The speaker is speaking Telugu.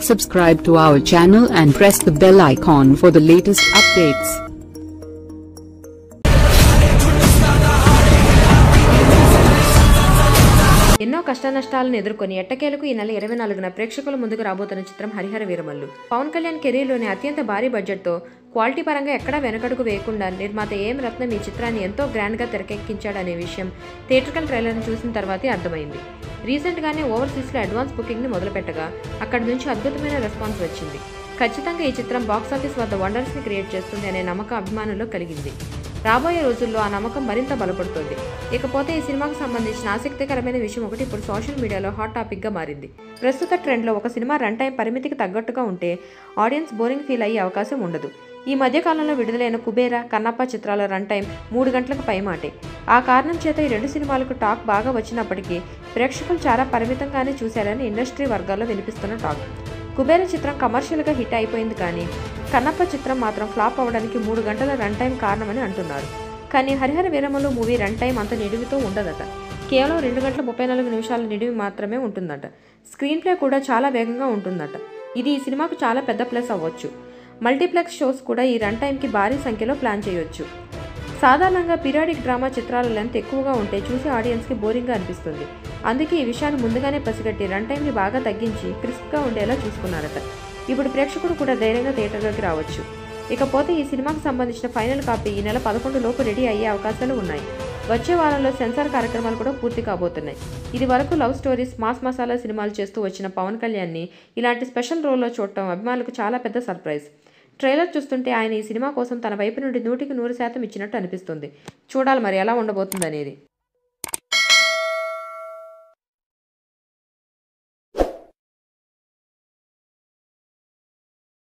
Subscribe to our channel and press the bell icon for the latest updates. ఎన్నో కష్టనష్టాలను ఎదుర్కొని ఎట్టకేలకు ఈ నెల 24న ప్రేక్షకుల ముందుకు రాబోతున్న చిత్రం హరిహర వీరమల్లు. పవన్ కళ్యాణ్ కెరీర్లోని అత్యంత భారీ బడ్జెట్తో క్వాలిటీ పరంగా ఎక్కడా వెనకడుగు వేయకుండా నిర్మాత ఏం రత్నం ఈ చిత్రాన్ని ఎంతో గ్రాండ్గా తెరకెక్కించాడనే విషయం థియేట్రికల్ ట్రైలర్ను చూసిన తర్వాతే అర్థమైంది. రీసెంట్గానే ఓవర్సీస్లో అడ్వాన్స్ బుకింగ్ని మొదలుపెట్టగా అక్కడి నుంచి అద్భుతమైన రెస్పాన్స్ వచ్చింది. ఖచ్చితంగా ఈ చిత్రం బాక్సాఫీస్ వద్ద వండర్స్ని క్రియేట్ చేస్తుంది అనే నమ్మకం అభిమానుల్లో కలిగింది. రాబోయే రోజుల్లో ఆ నమ్మకం మరింత బలపడుతోంది. ఇకపోతే ఈ సినిమాకు సంబంధించిన ఆసక్తికరమైన విషయం ఒకటి ఇప్పుడు సోషల్ మీడియాలో హాట్ టాపిక్గా మారింది. ప్రస్తుత ట్రెండ్లో ఒక సినిమా రన్ టైం పరిమితికి తగ్గట్టుగా ఉంటే ఆడియన్స్ బోరింగ్ ఫీల్ అయ్యే అవకాశం ఉండదు. ఈ మధ్యకాలంలో విడుదలైన కుబేర, కన్నప్ప చిత్రాల రన్ టైం 3 గంటలకు పైమాటే. ఆ కారణం చేత ఈ 2 సినిమాలకు టాక్ బాగా వచ్చినప్పటికీ ప్రేక్షకులు చాలా పరిమితంగానే చూశారని ఇండస్ట్రీ వర్గాల్లో వినిపిస్తున్న టాక్. కుబేర చిత్రం కమర్షియల్గా హిట్ అయిపోయింది, కానీ కన్నప్ప చిత్రం మాత్రం ఫ్లాప్ అవ్వడానికి 3 గంటల రన్ టైం కారణమని అంటున్నారు. కానీ Harihara Veeramallu movie run time అంత నిడివితో ఉండదట. కేవలం 2 గంటల 34 నిమిషాల నిడివి మాత్రమే ఉంటుందట. స్క్రీన్ ప్లే కూడా చాలా వేగంగా ఉంటుందట. ఇది ఈ సినిమాకు చాలా పెద్ద ప్లస్ అవ్వచ్చు. మల్టీప్లెక్స్ షోస్ కూడా ఈ రన్ టైంకి భారీ సంఖ్యలో ప్లాన్ చేయొచ్చు. సాధారణంగా పీరియాడిక్ డ్రామా చిత్రాల లెంత్ ఎక్కువగా ఉంటే చూసే ఆడియన్స్కి బోరింగ్గా అనిపిస్తుంది. అందుకే ఈ విషయాన్ని ముందుగానే పసిగట్టి రన్ టైంని బాగా తగ్గించి క్రిస్ప్గా ఉండేలా చూసుకున్నారట. ఇప్పుడు ప్రేక్షకుడు కూడా ధైర్యంగా థియేటర్లోకి రావచ్చు. ఇకపోతే ఈ సినిమాకు సంబంధించిన ఫైనల్ కాపీ ఈ నెల 11 లోపు రెడీ అయ్యే అవకాశాలు ఉన్నాయి. వచ్చే వారంలో సెన్సార్ కార్యక్రమాలు కూడా పూర్తి కాబోతున్నాయి. ఇది వరకు లవ్ స్టోరీస్, మాస్ మసాలా సినిమాలు చేస్తూ వచ్చిన పవన్ కళ్యాణ్ని ఇలాంటి స్పెషల్ రోల్లో చూడటం అభిమానులకు చాలా పెద్ద సర్ప్రైజ్. ట్రైలర్ చూస్తుంటే ఆయన ఈ సినిమా కోసం తన వైపు నుండి 100% ఇచ్చినట్టు అనిపిస్తుంది. చూడాలి మరి ఎలా ఉండబోతుంది అనేది.